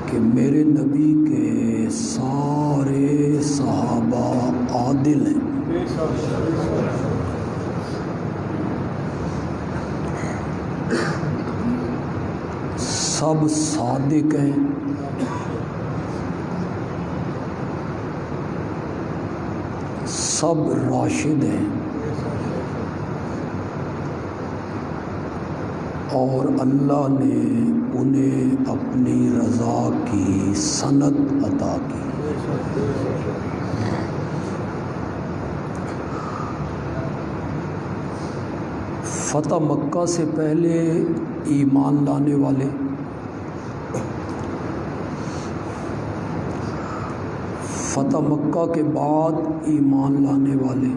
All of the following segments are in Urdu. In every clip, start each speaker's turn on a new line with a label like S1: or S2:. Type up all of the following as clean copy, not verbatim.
S1: کہ میرے نبی کے سارے صحابہ عادل ہیں، سب صادق ہیں، سب راشد ہیں، اور اللہ نے انہیں اپنی رضا کی سند عطا کی۔ فتح مکہ سے پہلے ایمان لانے والے، فتح مکہ کے بعد ایمان لانے والے،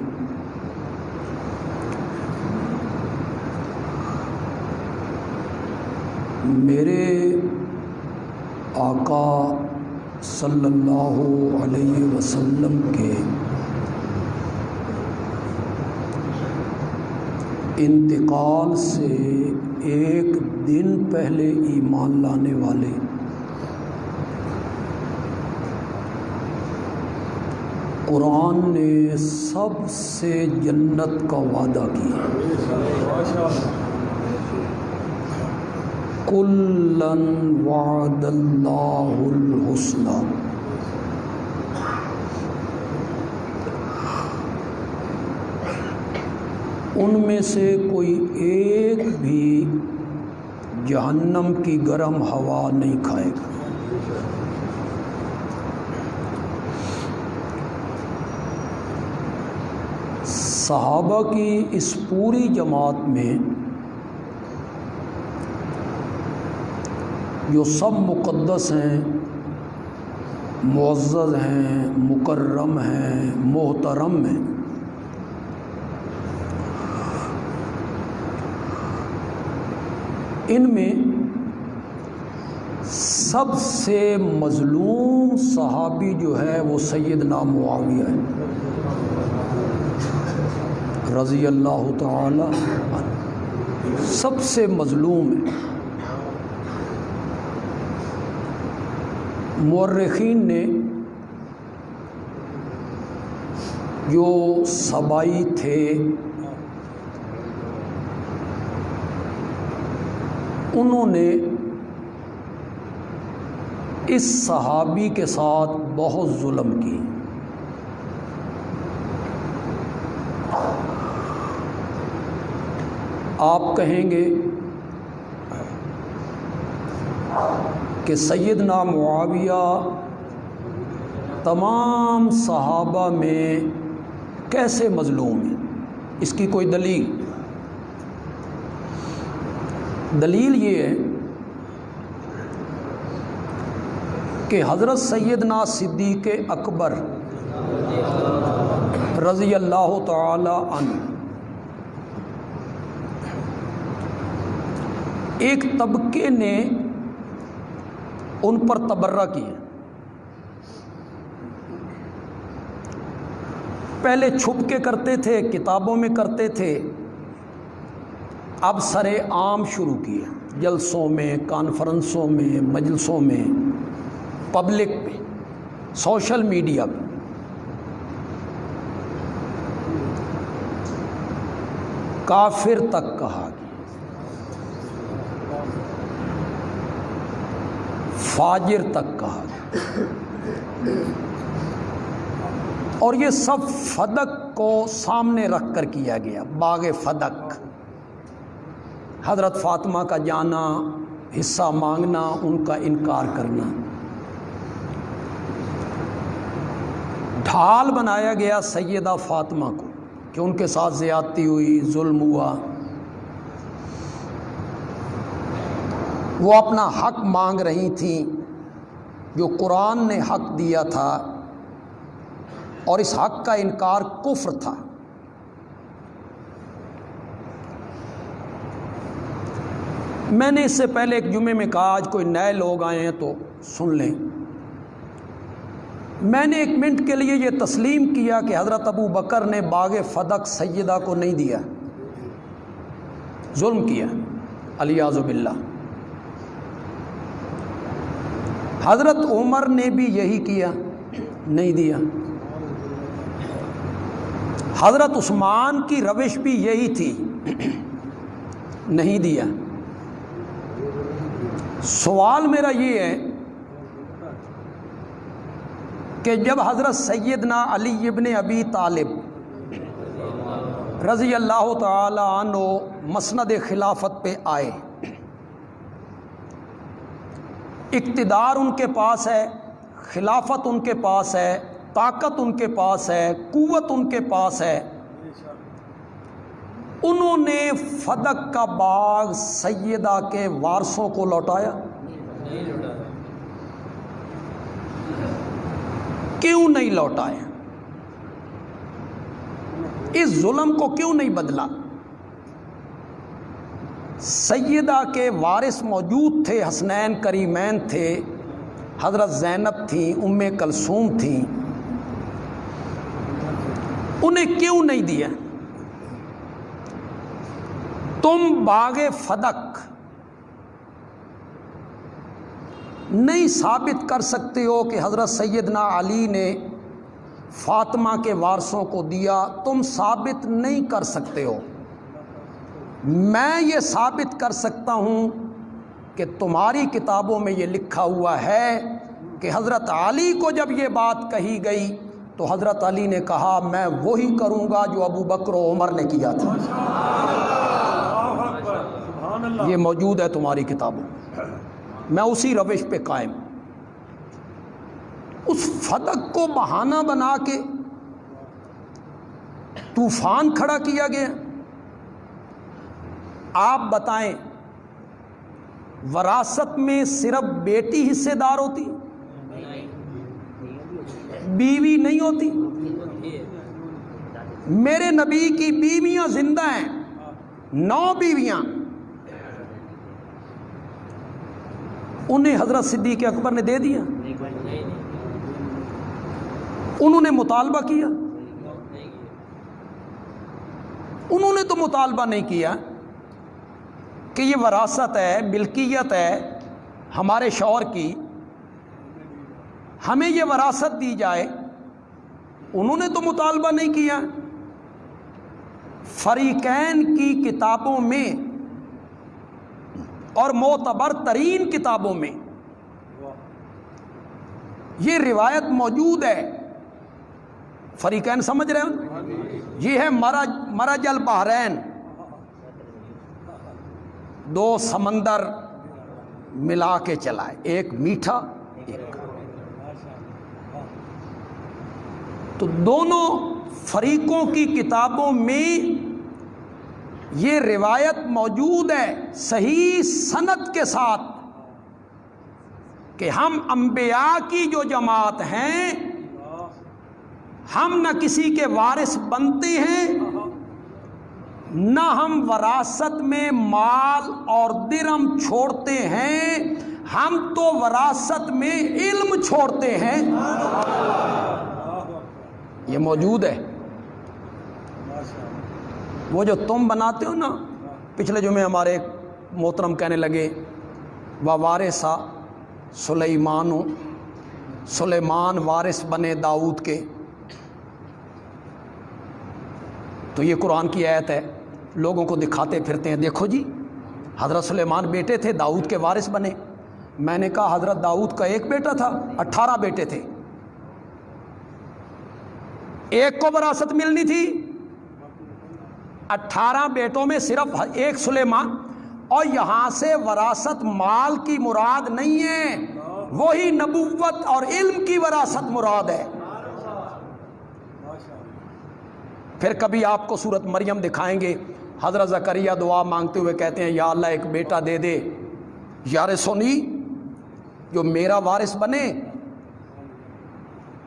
S1: میرے آقا صلی اللہ علیہ وسلم کے انتقال سے ایک دن پہلے ایمان لانے والے، قرآن نے سب سے جنت کا وعدہ کیا۔ کُلًّا وعد اللہ الحسنی، ان میں سے کوئی ایک بھی جہنم کی گرم ہوا نہیں کھائے گا۔ صحابہ کی اس پوری جماعت میں جو سب مقدس ہیں، معزز ہیں، مکرم ہیں، محترم ہیں، ان میں سب سے مظلوم صحابی جو ہے وہ سیدنا معاویہ ہے رضی اللہ تعالی عنہ، سب سے مظلوم ہے۔ مورخین نے جو سبائی تھے انہوں نے اس صحابی کے ساتھ بہت ظلم کی۔ آپ کہیں گے کہ سیدنا معاویہ تمام صحابہ میں کیسے مظلوم ہیں، اس کی کوئی دلیل یہ ہے کہ حضرت سیدنا صدیق اکبر رضی اللہ تعالی عنہ ایک طبقے نے ان پر تبرہ کیا، پہلے چھپ کے کرتے تھے، کتابوں میں کرتے تھے، اب سر عام شروع کیے، جلسوں میں، کانفرنسوں میں، مجلسوں میں، پبلک پہ، سوشل میڈیا پہ۔ کافر تک کہا گیا، فاجر تک کہا گیا، اور یہ سب فدق کو سامنے رکھ کر کیا گیا۔ باغ فدق، حضرت فاطمہ کا جانا، حصہ مانگنا، ان کا انکار کرنا، ڈھال بنایا گیا سیدہ فاطمہ کو کہ ان کے ساتھ زیادتی ہوئی، ظلم ہوا، وہ اپنا حق مانگ رہی تھیں جو قرآن نے حق دیا تھا، اور اس حق کا انکار کفر تھا۔ میں نے اس سے پہلے ایک جمعے میں کہا، آج کوئی نئے لوگ آئے ہیں تو سن لیں، میں نے 1 منٹ کے لیے یہ تسلیم کیا کہ حضرت ابو بکر نے باغ فدق سیدہ کو نہیں دیا، ظلم کیا، الیاذ باللہ۔ حضرت عمر نے بھی یہی کیا، نہیں دیا۔ حضرت عثمان کی روش بھی یہی تھی، نہیں دیا۔ سوال میرا یہ ہے کہ جب حضرت سیدنا علی ابن ابی طالب رضی اللہ تعالی عنہ مسند خلافت پہ آئے، اقتدار ان کے پاس ہے، خلافت ان کے پاس ہے، طاقت ان کے پاس ہے، قوت ان کے پاس ہے، انہوں نے فدق کا باغ سیدہ کے وارثوں کو لوٹایا؟ کیوں نہیں لوٹایا؟ اس ظلم کو کیوں نہیں بدلا؟ سیدہ کے وارث موجود تھے، حسنین کریمین تھے، حضرت زینب تھیں، ام کلثوم تھیں، انہیں کیوں نہیں دیا؟ تم باغ فدق نہیں ثابت کر سکتے ہو کہ حضرت سیدنا علی نے فاطمہ کے وارثوں کو دیا، تم ثابت نہیں کر سکتے ہو۔ میں یہ ثابت کر سکتا ہوں کہ تمہاری کتابوں میں یہ لکھا ہوا ہے کہ حضرت علی کو جب یہ بات کہی گئی تو حضرت علی نے کہا میں وہی کروں گا جو ابو بکر و عمر نے کیا تھا۔ یہ موجود ہے تمہاری کتابوں، میں اسی روش پہ قائم۔ اس فدق کو بہانہ بنا کے طوفان کھڑا کیا گیا۔ آپ بتائیں، وراثت میں صرف بیٹی حصے دار ہوتی، بیوی نہیں ہوتی؟ میرے نبی کی بیویاں زندہ ہیں، 9 بیویاں، انہیں حضرت صدیق اکبر نے دے دیا؟ انہوں نے مطالبہ کیا؟ انہوں نے تو مطالبہ نہیں کیا کہ یہ وراثت ہے، ملکیت ہے ہمارے شوہر کی، ہمیں یہ وراثت دی جائے۔ انہوں نے تو مطالبہ نہیں کیا۔ فریقین کی کتابوں میں اور معتبر ترین کتابوں میں یہ روایت موجود ہے۔ فریقین سمجھ رہے ہو؟ یہ ہے مرج البحرین، 2 سمندر ملا کے چلائے، ایک میٹھا ایک۔ تو دونوں فریقوں کی کتابوں میں یہ روایت موجود ہے صحیح سند کے ساتھ کہ ہم انبیاء کی جو جماعت ہیں، ہم نہ کسی کے وارث بنتے ہیں، نہ ہم وراثت میں مال اور درہم چھوڑتے ہیں، ہم تو وراثت میں علم چھوڑتے ہیں۔ یہ موجود ہے۔ وہ جو تم بناتے ہو نا، پچھلے جمعے ہمارے محترم کہنے لگے وارثا سلیمان وارث بنے داؤد کے، تو یہ قرآن کی آیت ہے، لوگوں کو دکھاتے پھرتے ہیں دیکھو جی حضرت سلیمان بیٹے تھے، داؤد کے وارث بنے۔ میں نے کہا حضرت داؤد کا ایک بیٹا تھا، 18 بیٹے تھے، ایک کو وراثت ملنی تھی، 18 بیٹوں میں صرف ایک سلیمان۔ اور یہاں سے وراثت مال کی مراد نہیں ہے، وہی نبوت اور علم کی وراثت مراد ہے۔ پھر کبھی آپ کو سورت مریم دکھائیں گے، حضرت زکریا دعا مانگتے ہوئے کہتے ہیں یا اللہ ایک بیٹا دے دے یارثنی، جو میرا وارث بنے،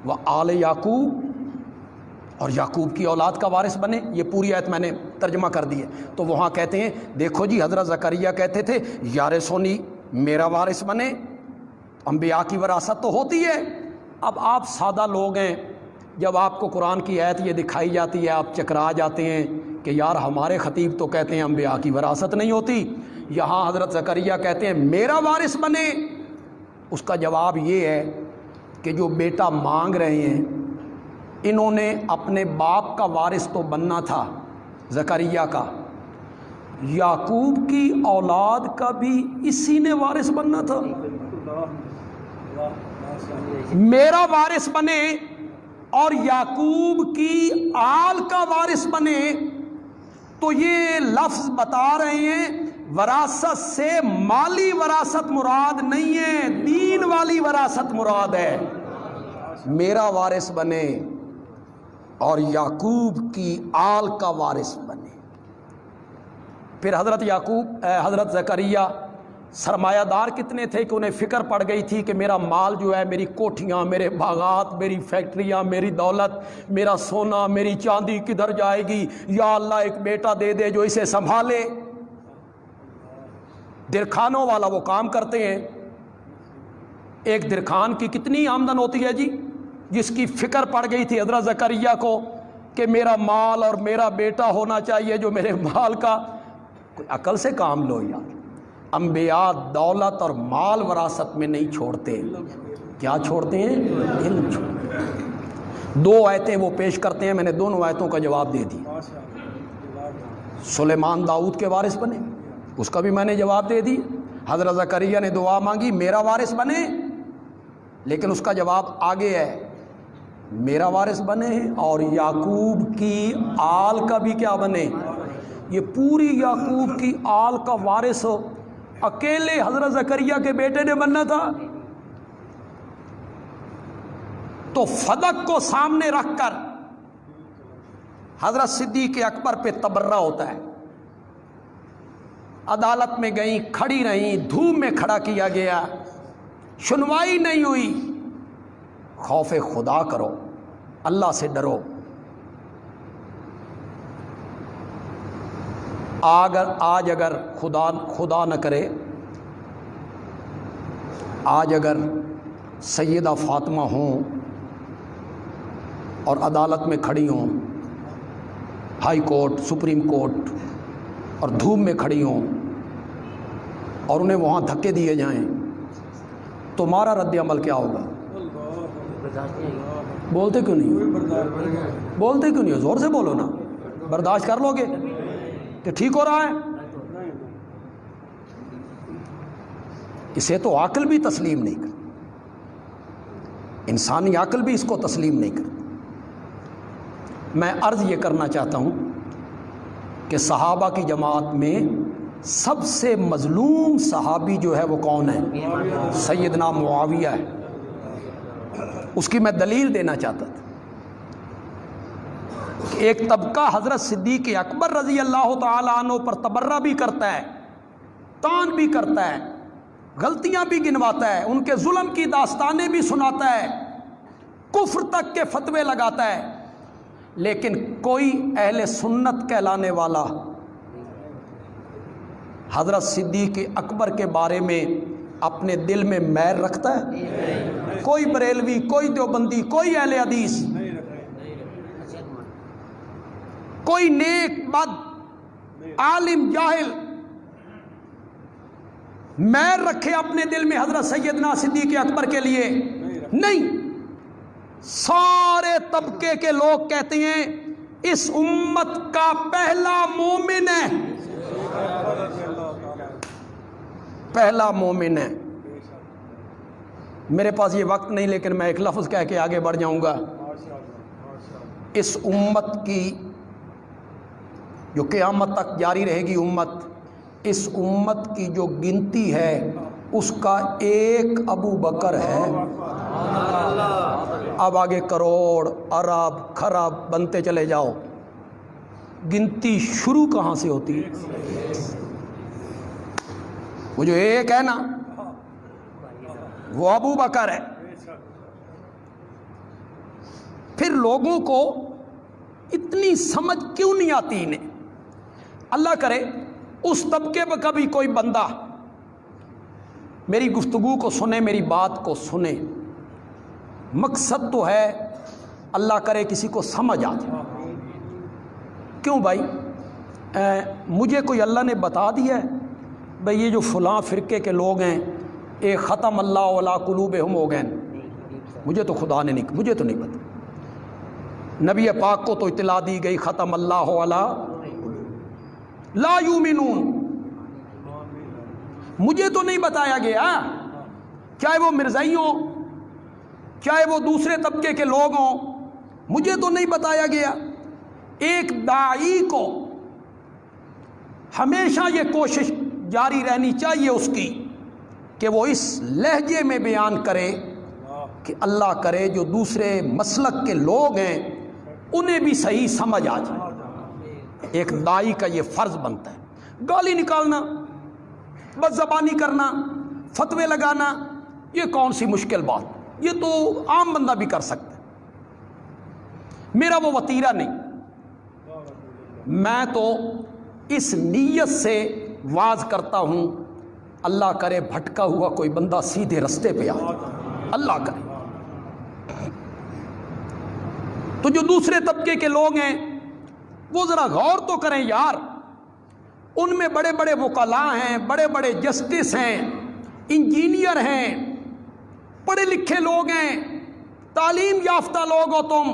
S1: وہ آل یعقوب، اور یعقوب کی اولاد کا وارث بنے۔ یہ پوری آیت میں نے ترجمہ کر دی ہے۔ تو وہاں کہتے ہیں دیکھو جی حضرت زکریا کہتے تھے یارثنی، میرا وارث بنے، انبیاء کی وراثت تو ہوتی ہے۔ اب آپ سادہ لوگ ہیں، جب آپ کو قرآن کی آیت یہ دکھائی جاتی ہے آپ چکرا جاتے ہیں کہ یار ہمارے خطیب تو کہتے ہیں انبیاء کی وراثت نہیں ہوتی، یہاں حضرت زکریا کہتے ہیں میرا وارث بنے، اس کا جواب یہ ہے کہ جو بیٹا مانگ رہے ہیں انہوں نے اپنے باپ کا وارث تو بننا تھا زکریا کا، یعقوب کی اولاد کا بھی اسی نے وارث بننا تھا۔ میرا وارث بنے اور یعقوب کی آل کا وارث بنے، تو یہ لفظ بتا رہے ہیں وراثت سے مالی وراثت مراد نہیں ہے، دین والی وراثت مراد ہے۔ میرا وارث بنے اور یعقوب کی آل کا وارث بنے۔ پھر حضرت زکریا سرمایہ دار کتنے تھے کہ انہیں فکر پڑ گئی تھی کہ میرا مال جو ہے، میری کوٹھیاں، میرے باغات، میری فیکٹریاں، میری دولت، میرا سونا، میری چاندی کدھر جائے گی؟ یا اللہ ایک بیٹا دے دے جو اسے سنبھالے۔ درخانوں والا وہ کام کرتے ہیں، ایک درخان کی کتنی آمدن ہوتی ہے جی؟ جس کی فکر پڑ گئی تھی حضرت زکریا کو کہ میرا مال اور میرا بیٹا ہونا چاہیے جو میرے مال کا، کوئی عقل سے کام لو یار۔ انبیاء دولت اور مال وراثت میں نہیں چھوڑتے، کیا چھوڑتے ہیں؟ علم چھوڑتے ہیں۔ 2 آیتیں وہ پیش کرتے ہیں، میں نے دونوں آیتوں کا جواب دے دی۔ سلیمان داؤد کے وارث بنے، اس کا بھی میں نے جواب دے دی۔ حضرت زکریا نے دعا مانگی میرا وارث بنے، لیکن اس کا جواب آگے ہے، میرا وارث بنے اور یعقوب کی آل کا بھی کیا بنے۔ یہ پوری یعقوب کی آل کا وارث اکیلے حضرت زکریا کے بیٹے نے بننا تھا۔ تو فدق کو سامنے رکھ کر حضرت صدیق اکبر پہ تبرہ ہوتا ہے۔ عدالت میں گئیں، کھڑی رہیں، دھوپ میں کھڑا کیا گیا، سنوائی نہیں ہوئی۔ خوف خدا کرو، اللہ سے ڈرو۔ آج اگر خدا نہ کرے، آج اگر سیدہ فاطمہ ہوں اور عدالت میں کھڑی ہوں، ہائی کورٹ، سپریم کورٹ، اور دھوپ میں کھڑی ہوں اور انہیں وہاں دھکے دیے جائیں، تمہارا رد عمل کیا ہوگا؟ بولتے کیوں نہیں؟ بولتے کیوں نہیں؟ زور سے بولو نا۔ برداشت کر لو گے کہ ٹھیک ہو رہا ہے؟ اسے تو عقل بھی تسلیم نہیں کرتی، انسانی عقل بھی اس کو تسلیم نہیں کرتی۔ میں عرض یہ کرنا چاہتا ہوں کہ صحابہ کی جماعت میں سب سے مظلوم صحابی جو ہے وہ کون ہے؟ سیدنا معاویہ ہے۔ اس کی میں دلیل دینا چاہتا تھا کہ ایک طبقہ حضرت صدیق اکبر رضی اللہ تعالی عنہ پر تبرہ بھی کرتا ہے، طعن بھی کرتا ہے، غلطیاں بھی گنواتا ہے، ان کے ظلم کی داستانیں بھی سناتا ہے، کفر تک کے فتوے لگاتا ہے، لیکن کوئی اہل سنت کہلانے والا حضرت صدیق اکبر کے بارے میں اپنے دل میں میل رکھتا ہے؟ کوئی بریلوی، کوئی دیوبندی، کوئی اہل حدیث، کوئی نیک بد، عالم جاہل میل رکھے اپنے دل میں حضرت سیدنا صدیق اکبر کے لیے؟ نہیں۔ سارے طبقے کے لوگ کہتے ہیں اس امت کا پہلا مومن ہے، پہلا مومن ہے۔ میرے پاس یہ وقت نہیں، لیکن میں ایک لفظ کہہ کے آگے بڑھ جاؤں گا۔ اس امت کی جو قیامت تک جاری رہے گی امت، اس امت کی جو گنتی ہے اس کا ایک ابو بکر ہے۔ اب آگے کروڑ، ارب، خرب بنتے چلے جاؤ، گنتی شروع کہاں سے ہوتی ہے؟ وہ جو ایک ہے نا، وہ ابو بکر ہے۔ پھر لوگوں کو اتنی سمجھ کیوں نہیں آتی انہیں؟ اللہ کرے اس طبقے پر کبھی کوئی بندہ میری گفتگو کو سنے، میری بات کو سنے، مقصد تو ہے اللہ کرے کسی کو سمجھ آ جائے۔ کیوں بھائی؟ مجھے کوئی اللہ نے بتا دیا ہے بھئی یہ جو فلاں فرقے کے لوگ ہیں ایک ختم اللہ علی قلوبہم ہو گئے، مجھے تو خدا نے نہیں، مجھے تو نہیں پتا، نبی پاک کو تو اطلاع دی گئی ختم اللہ علی لا یؤمنون، مجھے تو نہیں بتایا گیا، چاہے وہ مرزائی ہوں، چاہے وہ دوسرے طبقے کے لوگ ہوں، مجھے تو نہیں بتایا گیا۔ ایک داعی کو ہمیشہ یہ کوشش جاری رہنی چاہیے اس کی کہ وہ اس لہجے میں بیان کرے کہ اللہ کرے جو دوسرے مسلک کے لوگ ہیں انہیں بھی صحیح سمجھ آ جائے۔ ایک داعی کا یہ فرض بنتا ہے۔ گالی نکالنا، بد زبانی کرنا، فتوے لگانا، یہ کون سی مشکل بات، یہ تو عام بندہ بھی کر سکتا ہے، میرا وہ وتیرہ نہیں۔ میں تو اس نیت سے واز کرتا ہوں اللہ کرے بھٹکا ہوا کوئی بندہ سیدھے رستے پہ آ جائے، اللہ کرے۔ تو جو دوسرے طبقے کے لوگ ہیں وہ ذرا غور تو کریں یار، ان میں بڑے بڑے وکلاء ہیں، بڑے بڑے جسٹس ہیں، انجینئر ہیں، پڑھے لکھے لوگ ہیں، تعلیم یافتہ لوگ ہو تم،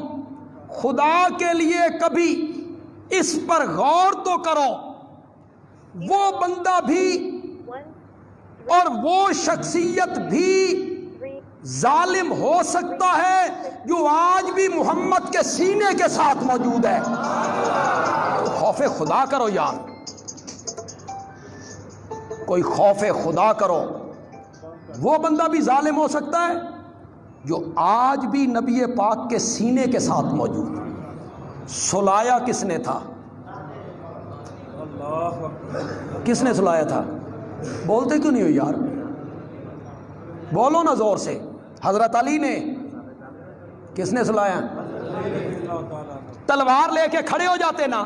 S1: خدا کے لیے کبھی اس پر غور تو کرو۔ وہ بندہ بھی اور وہ شخصیت بھی ظالم ہو سکتا ہے جو آج بھی محمد کے سینے کے ساتھ موجود ہے۔ خوف خدا کرو یار، کوئی خوف خدا کرو۔ وہ بندہ بھی ظالم ہو سکتا ہے جو آج بھی نبی پاک کے سینے کے ساتھ موجود ہے۔ سلایا کس نے تھا؟ کس نے سلایا تھا؟ بولتے کیوں نہیں ہو یار؟ بولو نا زور سے۔ حضرت علی نے۔ کس نے سلایا؟ تلوار لے کے کھڑے ہو جاتے نا،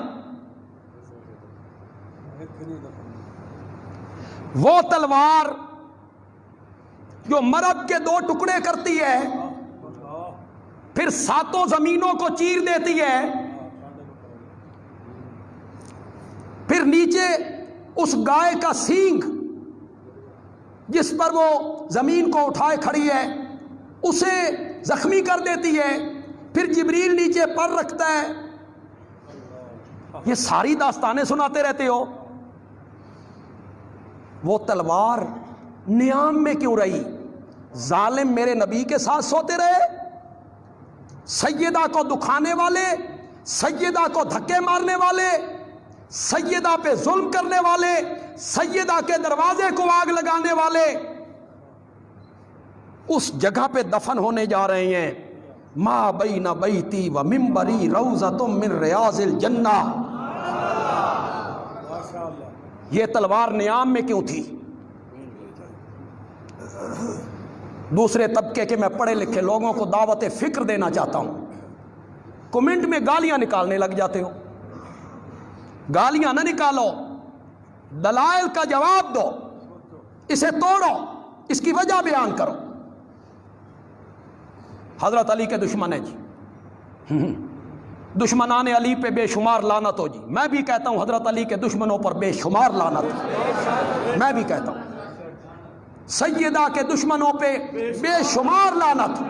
S1: وہ تلوار جو مرد کے دو ٹکڑے کرتی ہے پھر ساتوں زمینوں کو چیر دیتی ہے، پھر نیچے اس گائے کا سینگ جس پر وہ زمین کو اٹھائے کھڑی ہے اسے زخمی کر دیتی ہے، پھر جبریل نیچے پر رکھتا ہے۔ یہ ساری داستانیں سناتے رہتے ہو۔ وہ تلوار نیام میں کیوں رہی؟ ظالم میرے نبی کے ساتھ سوتے رہے، سیدہ کو دکھانے والے، سیدہ کو دھکے مارنے والے، سیدہ پہ ظلم کرنے والے، سیدہ کے دروازے کو آگ لگانے والے اس جگہ پہ دفن ہونے جا رہے ہیں۔ ما بین بیتی و منبری روضۃ من ریاض الجنہ۔ یہ تلوار نیام میں کیوں تھی؟ دوسرے طبقے کے میں پڑھے لکھے لوگوں کو دعوت فکر دینا چاہتا ہوں، کمنٹ میں گالیاں نکالنے لگ جاتے ہو۔ گالیاں نہ نکالو، دلائل کا جواب دو، اسے توڑو، اس کی وجہ بیان کرو۔ حضرت علی کے دشمن ہیں جی، دشمنان علی پہ بے شمار لعنت ہو جی۔ میں بھی کہتا ہوں حضرت علی کے دشمنوں پر بے شمار لعنت، میں بھی کہتا ہوں سیدہ کے دشمنوں پہ بے شمار لعنت،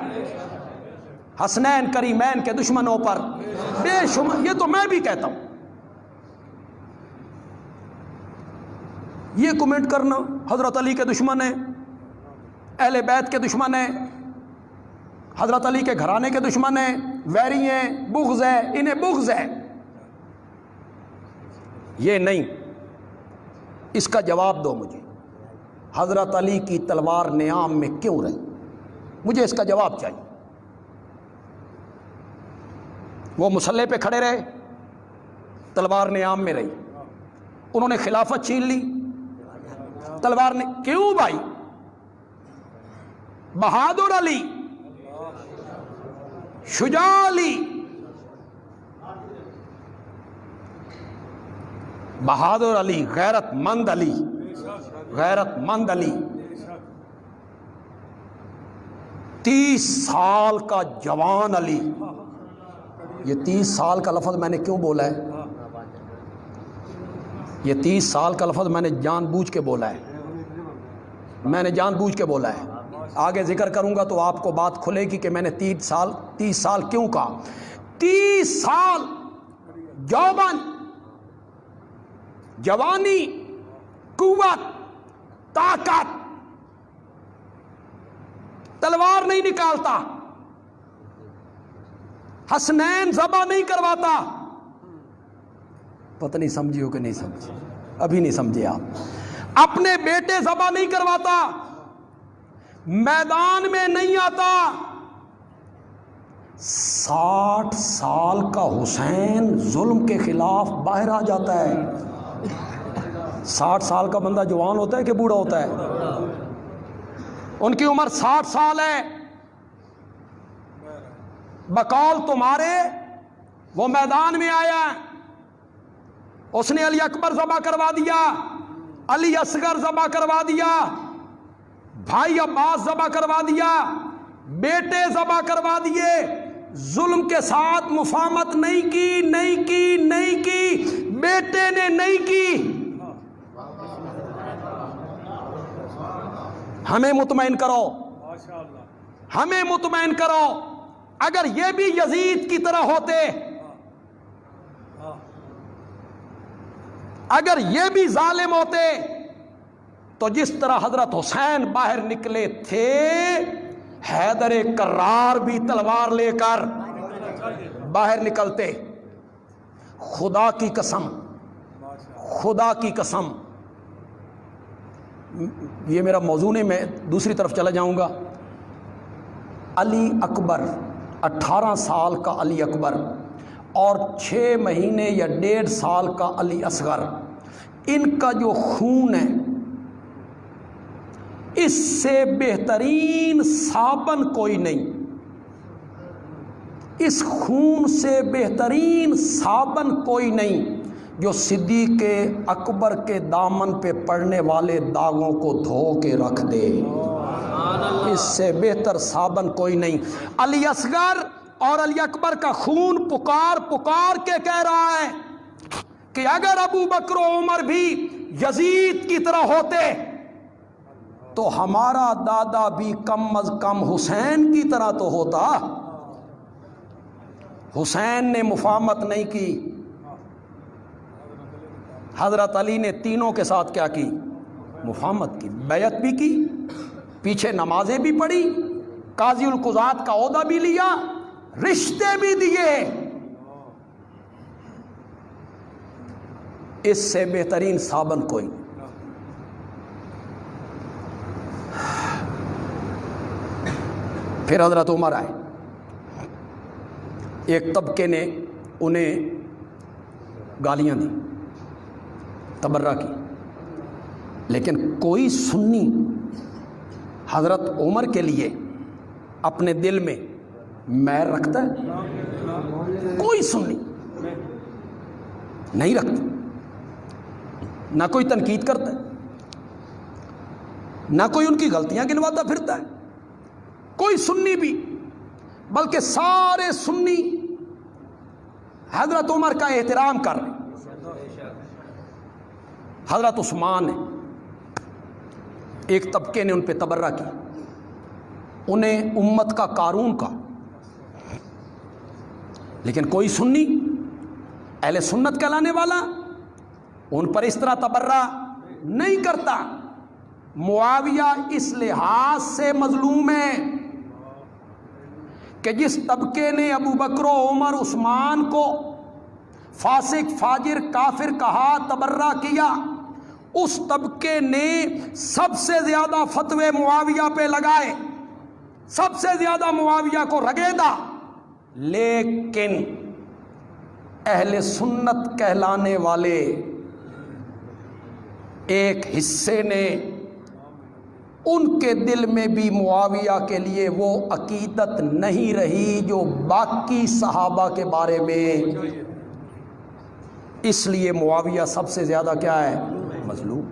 S1: حسنین کریمین کے دشمنوں پر بے شمار، یہ تو میں بھی کہتا ہوں۔ یہ کمنٹ کرنا حضرت علی کے دشمن ہیں، اہل بیت کے دشمن ہیں، حضرت علی کے گھرانے کے دشمن ہیں، ویری ہیں، بغض ہے، انہیں بغض ہے، یہ نہیں۔ اس کا جواب دو مجھے، حضرت علی کی تلوار نیام میں کیوں رہی؟ مجھے اس کا جواب چاہیے۔ وہ مسلح پہ کھڑے رہے، تلوار نیام میں رہی، انہوں نے خلافت چھین لی، تلوار نے کیوں بھائی؟ بہادر علی، شجاع علی، بہادر علی، غیرت مند علی، غیرت مند علی، 30 سال کا جوان علی۔ یہ 30 سال کا لفظ میں نے کیوں بولا ہے؟ یہ 30 سال کا لفظ میں نے جان بوجھ کے بولا ہے۔ میں نے جان بوجھ کے بولا ہے، آگے ذکر کروں گا تو آپ کو بات کھلے گی کہ میں نے 30 سال کیوں کہا۔ 30 سال یوبن، جوانی، قوت، طاقت، تلوار نہیں نکالتا، حسنین ذبح نہیں کرواتا۔ پتہ نہیں سمجھی ہو کہ نہیں سمجھی، ابھی نہیں سمجھے آپ۔ اپنے بیٹے ذبح نہیں کرواتا، میدان میں نہیں آتا۔ 60 سال کا حسین ظلم کے خلاف باہر آ جاتا ہے۔ 60 سال کا بندہ جوان ہوتا ہے کہ بوڑھا ہوتا ہے؟ ان کی عمر 60 سال ہے، بقول تمہارے وہ میدان میں آیا، اس نے علی اکبر ذبح کروا دیا، علی اصغر ذبح کروا دیا، بھائی عباس ذبح کروا دیا، بیٹے ذبح کروا دیے، ظلم کے ساتھ مفاہمت نہیں کی، بیٹے نے نہیں کی۔ ہمیں مطمئن کرو، ہمیں مطمئن کرو، اگر یہ بھی یزید کی طرح ہوتے، اگر یہ بھی ظالم ہوتے، تو جس طرح حضرت حسین باہر نکلے تھے، حیدر کرار بھی تلوار لے کر باہر نکلتے۔ خدا کی قسم، خدا کی قسم، یہ میرا موضوع نہیں، میں دوسری طرف چلا جاؤں گا۔ علی اکبر، 18 سال کا علی اکبر اور 6 مہینے یا 1.5 سال کا علی اصغر، ان کا جو خون ہے، اس سے بہترین صابن کوئی نہیں، اس خون سے بہترین صابن کوئی نہیں جو صدیق اکبر کے دامن پہ پڑنے والے داغوں کو دھو کے رکھ دے۔ اس سے بہتر صابن کوئی نہیں۔ علی اصغر اور علی اکبر کا خون پکار پکار کے کہہ رہا ہے کہ اگر ابو بکر و عمر بھی یزید کی طرح ہوتے تو ہمارا دادا بھی کم از کم حسین کی طرح تو ہوتا۔ حسین نے مفاہمت نہیں کی، حضرت علی نے تینوں کے ساتھ کیا کی؟ مفاہمت کی، بیعت بھی کی، پیچھے نمازیں بھی پڑھی، قاضی القضات کا عہدہ بھی لیا، رشتے بھی دیے۔ اس سے بہترین صابن کوئی نہیں۔ پھر حضرت عمر آئے، ایک طبقے نے انہیں گالیاں دی، تبرہ کی، لیکن کوئی سنی حضرت عمر کے لیے اپنے دل میں میر رکھتا ہے؟ کوئی سنی نہیں رکھتا، نہ کوئی تنقید کرتا ہے، نہ کوئی ان کی غلطیاں گنواتا پھرتا ہے، کوئی سنی بھی، بلکہ سارے سنی حضرت عمر کا احترام کر رہے ہیں۔ حضرت عثمان نے، ایک طبقے نے ان پہ تبرہ کی، انہیں امت کا قارون کا، لیکن کوئی سنی اہل سنت کہلانے والا ان پر اس طرح تبرہ نہیں کرتا۔ معاویہ اس لحاظ سے مظلوم ہے کہ جس طبقے نے ابو بکر و عمر عثمان کو فاسق، فاجر، کافر کہا، تبرہ کیا، اس طبقے نے سب سے زیادہ فتوے معاویہ پہ لگائے، سب سے زیادہ معاویہ کو رگیدا، لیکن اہل سنت کہلانے والے ایک حصے نے ان کے دل میں بھی معاویہ کے لیے وہ عقیدت نہیں رہی جو باقی صحابہ کے بارے میں، اس لیے معاویہ سب سے زیادہ کیا ہے؟ مظلوم۔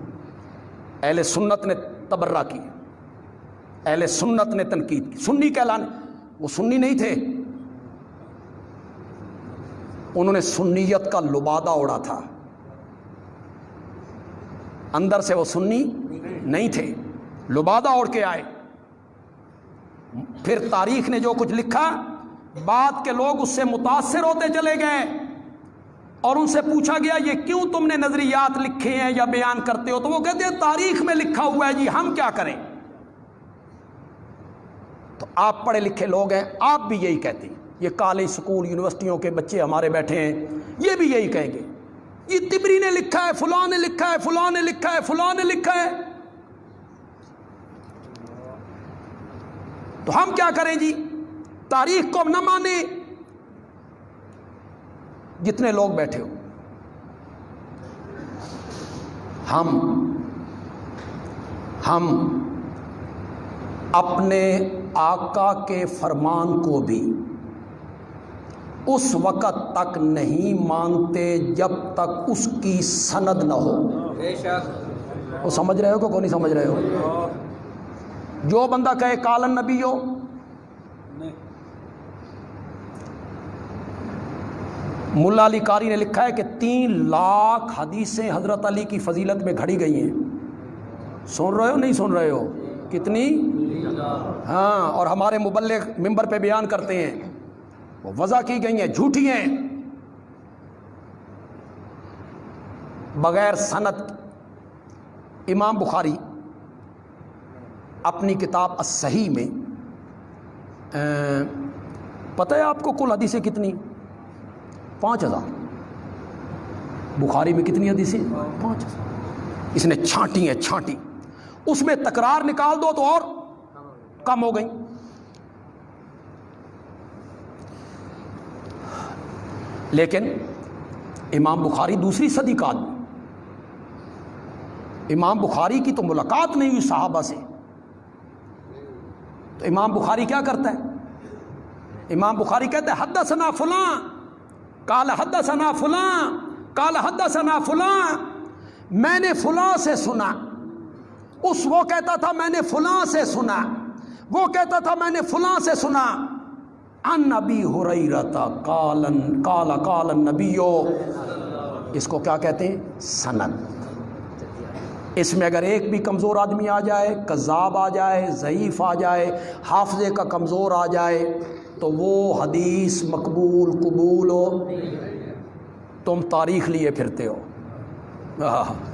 S1: اہل سنت نے تبرہ کی، اہل سنت نے تنقید کی، سنی کہلانے، وہ سنی نہیں تھے، انہوں نے سنیت کا لبادہ اڑا تھا، اندر سے وہ سنی نہیں تھے، لبادہ اوڑھ کے آئے. پھر تاریخ نے جو کچھ لکھا بعد کے لوگ اس سے متاثر ہوتے چلے گئے اور ان سے پوچھا گیا یہ کیوں تم نے نظریات لکھے ہیں یا بیان کرتے ہو؟ تو وہ کہتے ہیں تاریخ میں لکھا ہوا ہے جی، ہم کیا کریں. تو آپ پڑھے لکھے لوگ ہیں، آپ بھی یہی کہتے ہیں. یہ کالج سکول یونیورسٹیوں کے بچے ہمارے بیٹھے ہیں، یہ بھی یہی کہیں گے یہ طبری نے لکھا ہے، فلاں نے لکھا ہے، فلاں نے لکھا ہے، فلاں نے لکھا ہے. تو ہم کیا کریں جی؟ تاریخ کو نہ مانیں. جتنے لوگ بیٹھے ہو، ہم اپنے آقا کے فرمان کو بھی اس وقت تک نہیں مانتے جب تک اس کی سند نہ ہو. وہ سمجھ رہے ہو کہ کوئی نہیں سمجھ رہے ہو؟ جو بندہ کہے قال النبی ہو، ملا علی قاری نے لکھا ہے کہ 3 لاکھ حدیثیں حضرت علی کی فضیلت میں گھڑی گئی ہیں. سن رہے ہو نہیں سن رہے ہو؟ کتنی؟ ہاں. اور ہمارے مبلغ ممبر پہ بیان کرتے ہیں وہ وضع کی گئی ہیں، جھوٹی ہیں، بغیر سند. امام بخاری اپنی کتاب الصحیح میں پتہ ہے آپ کو کل حدیثیں کتنی؟ 5000. بخاری میں کتنی حدیثیں؟ 5000. اس نے چھانٹی ہیں، چھانٹی. اس میں تکرار نکال دو تو اور کم ہو گئی. لیکن امام بخاری دوسری صدی کا آدمی، امام بخاری کی تو ملاقات نہیں ہوئی صحابہ سے. تو امام بخاری کیا کرتا ہے؟ امام بخاری کہتا ہے حدثنا فلاں قال حدثنا فلاں قال حدثنا فلاں، میں نے فلاں سے سنا. وہ کہتا تھا میں نے فلاں سے سنا، وہ کہتا تھا میں نے فلاں سے سنا. عن نبی ہریرہ قال النبی. اس کو کیا کہتے ہیں؟ سند. اس میں اگر ایک بھی کمزور آدمی آ جائے، کذاب آ جائے، ضعیف آ جائے، حافظے کا کمزور آ جائے تو وہ حدیث مقبول قبول ہو. تم تاریخ لیے پھرتے ہو،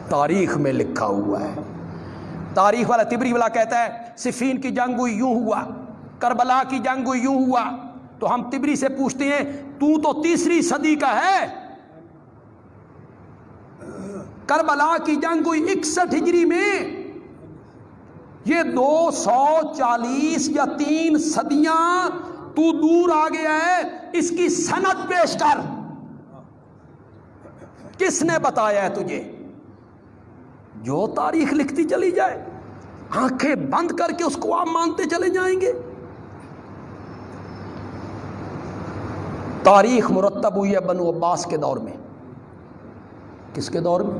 S1: تاریخ میں لکھا ہوا ہے. تاریخ والا طبری والا کہتا ہے صفین کی جنگ ہوئی یوں ہوا، کربلا کی جنگ ہوئی یوں ہوا. تو ہم طبری سے پوچھتے ہیں تو 3 صدی کا ہے. کربلا کی جنگ ہوئی 61 ہجری میں. یہ 240 یا 3 صدیاں تو دور آ گیا ہے. اس کی سند پیش کر. کس نے بتایا ہے تجھے؟ جو تاریخ لکھتی چلی جائے، آنکھیں بند کر کے اس کو آپ مانتے چلے جائیں گے. تاریخ مرتب ہوئی ہے بنو عباس کے دور میں. کس کے دور میں؟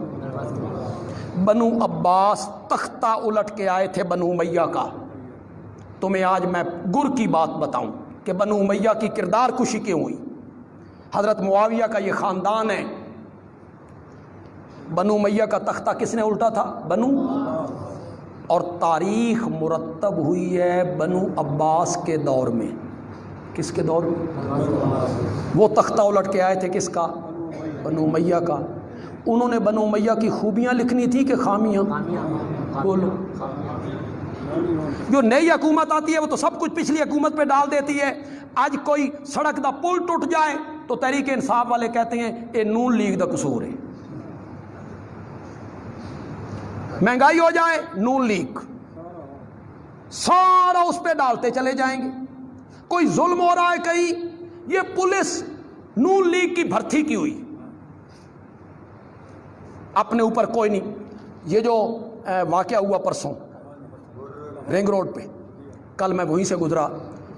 S1: بنو عباس تختہ الٹ کے آئے تھے بنو امیہ کا. تمہیں آج میں گر کی بات بتاؤں کہ بنو امیہ کی کردار کشی کیوں ہوئی. حضرت معاویہ کا یہ خاندان ہے. بنو امیہ کا تختہ کس نے الٹا تھا؟ بنو. اور تاریخ مرتب ہوئی ہے بنو عباس کے دور میں. کس کے دور میں؟ وہ تختہ الٹ کے آئے تھے کس کا؟ بنو امیہ کا. انہوں نے بنو امیہ کی خوبیاں لکھنی تھی کہ خامیاں؟ بولو. جو نئی حکومت آتی ہے وہ تو سب کچھ پچھلی حکومت پہ ڈال دیتی ہے. آج کوئی سڑک دا پل ٹوٹ جائے تو تحریک انصاف والے کہتے ہیں یہ نون لیگ دا قصور ہے. مہنگائی ہو جائے نون لیگ، سارا اس پہ ڈالتے چلے جائیں گے. کوئی ظلم ہو رہا ہے کہیں، یہ پولیس نون لیگ کی بھرتی کی ہوئی. اپنے اوپر کوئی نہیں. یہ جو واقعہ ہوا پرسوں رنگ روڈ پہ، کل میں وہیں سے گزرا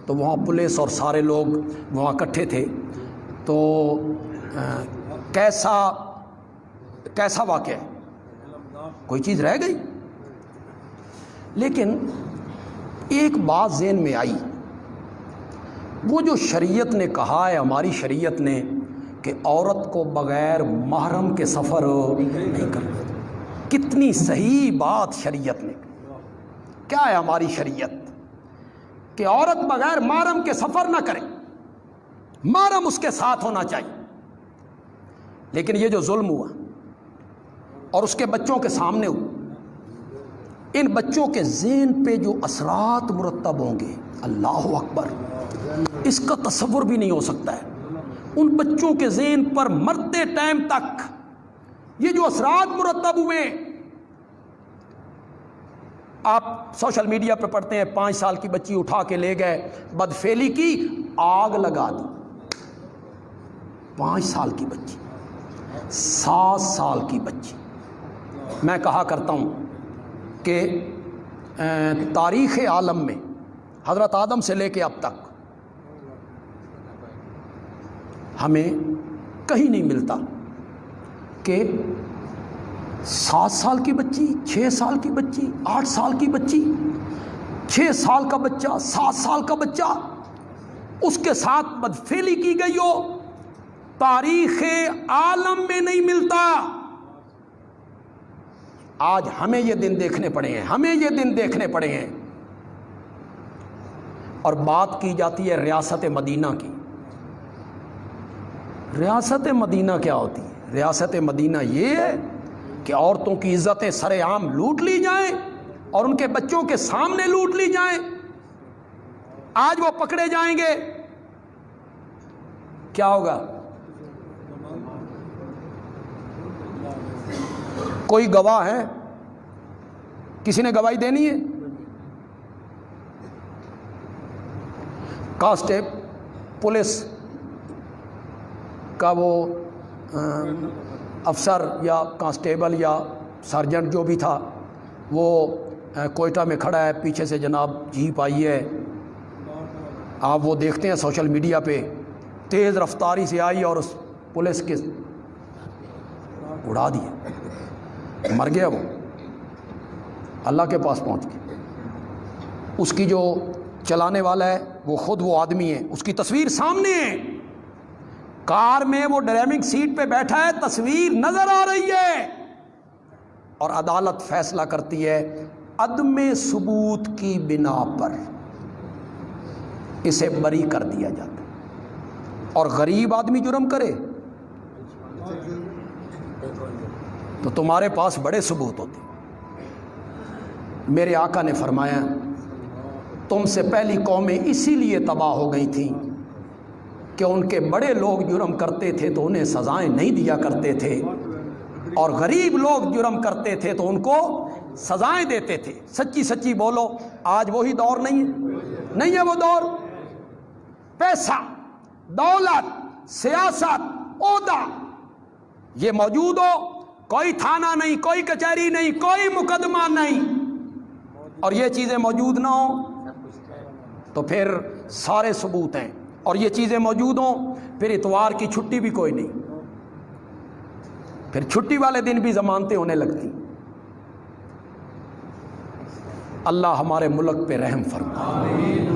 S1: تو وہاں پولیس اور سارے لوگ وہاں اکٹھے تھے. تو کیسا واقعہ ہے؟ کوئی چیز رہ گئی؟ لیکن ایک بات ذہن میں آئی، وہ جو شریعت نے کہا ہے، ہماری شریعت نے، کہ عورت کو بغیر محرم کے سفر نہیں کرنا. کتنی صحیح بات شریعت نے. کیا ہے ہماری شریعت کہ عورت بغیر محرم کے سفر نہ کرے، محرم اس کے ساتھ ہونا چاہیے. لیکن یہ جو ظلم ہوا اور اس کے بچوں کے سامنے ہوا، ان بچوں کے ذہن پہ جو اثرات مرتب ہوں گے، اللہ اکبر، اس کا تصور بھی نہیں ہو سکتا ہے. ان بچوں کے ذہن پر مرتے ٹائم تک یہ جو اثرات مرتب ہوئے، آپ سوشل میڈیا پہ پڑھتے ہیں 5 سال کی بچی اٹھا کے لے گئے، بدفعلی کی، آگ لگا دی. 5 سال کی بچی، 7 سال کی بچی. میں کہا کرتا ہوں کہ تاریخ عالم میں حضرت آدم سے لے کے اب تک ہمیں کہیں نہیں ملتا کہ 7 سال کی بچی، 6 سال کی بچی، 8 سال کی بچی، 6 سال کا بچہ، 7 سال کا بچہ، اس کے ساتھ بدفعلی کی گئی ہو. تاریخ عالم میں نہیں ملتا. آج ہمیں یہ دن دیکھنے پڑے ہیں، ہمیں یہ دن دیکھنے پڑے ہیں. اور بات کی جاتی ہے ریاست مدینہ کی. ریاست مدینہ کیا ہوتی ہے؟ ریاست مدینہ یہ ہے کہ عورتوں کی عزتیں سر عام لوٹ لی جائیں اور ان کے بچوں کے سامنے لوٹ لی جائیں. آج وہ پکڑے جائیں گے، کیا ہوگا؟ کوئی گواہ ہے؟ کسی نے گواہی دینی ہے؟ پولیس کا وہ افسر یا کانسٹیبل یا سرجنٹ جو بھی تھا، وہ کوئٹہ میں کھڑا ہے، پیچھے سے جناب جیپ آئی ہے، آپ وہ دیکھتے ہیں سوشل میڈیا پہ، تیز رفتاری سے آئی اور اس پولیس کے اڑا دیا، مر گیا. وہ اللہ کے پاس پہنچ گیا. اس کی جو چلانے والا ہے وہ خود وہ آدمی ہے، اس کی تصویر سامنے ہے، کار میں وہ ڈرائیونگ سیٹ پہ بیٹھا ہے، تصویر نظر آ رہی ہے. اور عدالت فیصلہ کرتی ہے عدم ثبوت کی بنا پر اسے بری کر دیا جاتا ہے. اور غریب آدمی جرم کرے تو تمہارے پاس بڑے ثبوت ہوتے. میرے آقا نے فرمایا تم سے پہلی قومیں اسی لیے تباہ ہو گئی تھیں کہ ان کے بڑے لوگ جرم کرتے تھے تو انہیں سزائیں نہیں دیا کرتے تھے، اور غریب لوگ جرم کرتے تھے تو ان کو سزائیں دیتے تھے. سچی سچی بولو، آج وہی دور نہیں ہے؟ نہیں ہے وہ دور. پیسہ، دولت، سیاست، عہدہ یہ موجود ہو، کوئی تھانہ نہیں، کوئی کچہری نہیں، کوئی مقدمہ نہیں، اور یہ چیزیں موجود نہ ہوں تو پھر سارے ثبوت ہیں. اور یہ چیزیں موجود ہوں پھر اتوار کی چھٹی بھی کوئی نہیں، پھر چھٹی والے دن بھی ضمانتیں ہونے لگتی. اللہ ہمارے ملک پہ رحم فرمائے.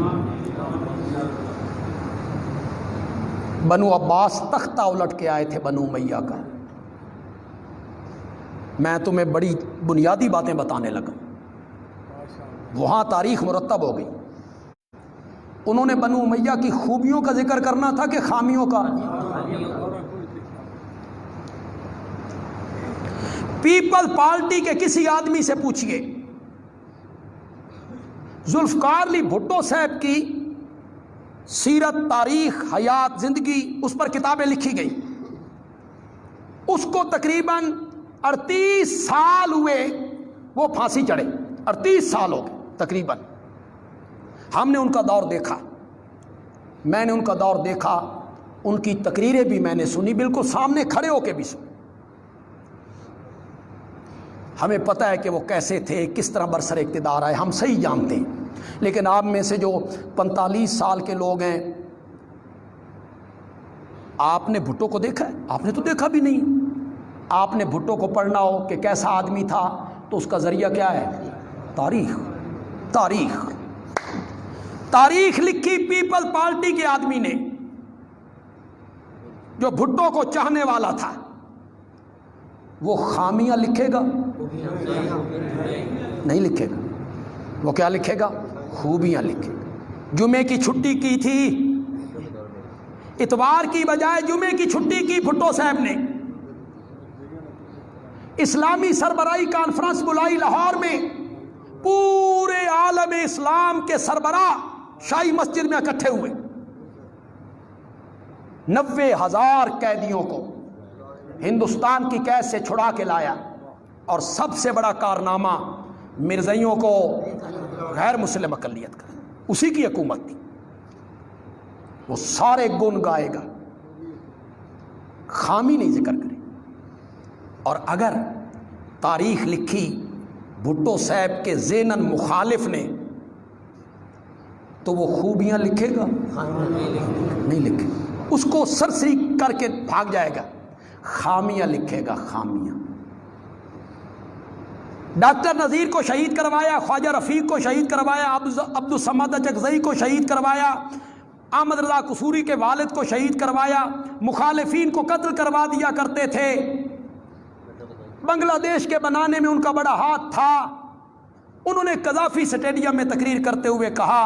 S1: بنو عباس تختہ الٹ کے آئے تھے بنو امیہ کا. میں تمہیں بڑی بنیادی باتیں بتانے لگا، وہاں تاریخ مرتب ہو گئی. انہوں نے بنو امیہ کی خوبیوں کا ذکر کرنا تھا کہ خامیوں کا؟ پیپل پارٹی کے کسی آدمی سے پوچھئے، ذوالفقار علی بھٹو صاحب کی سیرت، تاریخ، حیات، زندگی، اس پر کتابیں لکھی گئی. اس کو تقریباً 38 سال ہوئے وہ پھانسی چڑھے. 38 سال ہو گئے تقریباً. ہم نے ان کا دور دیکھا، میں نے ان کا دور دیکھا، ان کی تقریریں بھی میں نے سنی، بالکل سامنے کھڑے ہو کے بھی سنی. ہمیں پتہ ہے کہ وہ کیسے تھے، کس طرح برسر اقتدار آئے، ہم صحیح جانتے ہیں. لیکن آپ میں سے جو 45 سال کے لوگ ہیں، آپ نے بھٹو کو دیکھا ہے؟ آپ نے تو دیکھا بھی نہیں. آپ نے بھٹو کو پڑھنا ہو کہ کیسا آدمی تھا تو اس کا ذریعہ کیا ہے؟ تاریخ. تاریخ تاریخ لکھی پیپل پارٹی کے آدمی نے جو بھٹو کو چاہنے والا تھا. وہ خامیاں لکھے گا؟ نہیں لکھے گا. وہ کیا لکھے گا؟ خوبیاں لکھے گا۔ جمعے کی چھٹی کی تھی، اتوار کی بجائے جمعے کی چھٹی کی بھٹو صاحب نے۔ اسلامی سربراہی کانفرنس بلائی لاہور میں، پورے عالم اسلام کے سربراہ شاہی مسجد میں اکٹھے ہوئے، 90,000 قیدیوں کو ہندوستان کی قید سے چھڑا کے لایا، اور سب سے بڑا کارنامہ مرزائیوں کو غیر مسلم اقلیت کا، اسی کی حکومت تھی۔ وہ سارے گن گائے گا، خامی نہیں ذکر کرے، اور اگر تاریخ لکھی بھٹو صاحب کے ذہناً مخالف نے تو وہ خوبیاں لکھے گا؟ نہیں لکھے، اس کو سرسری کر کے بھاگ جائے گا، خامیاں لکھے گا، خامیاں۔ ڈاکٹر نذیر کو شہید کروایا، خواجہ رفیق کو شہید کروایا، عبدالصمد اچکزئی کو شہید کروایا، احمد رضا قصوری کے والد کو شہید کروایا، مخالفین کو قتل کروا دیا کرتے تھے۔ بنگلہ دیش کے بنانے میں ان کا بڑا ہاتھ تھا۔ انہوں نے قذافی سٹیڈیم میں تقریر کرتے ہوئے کہا،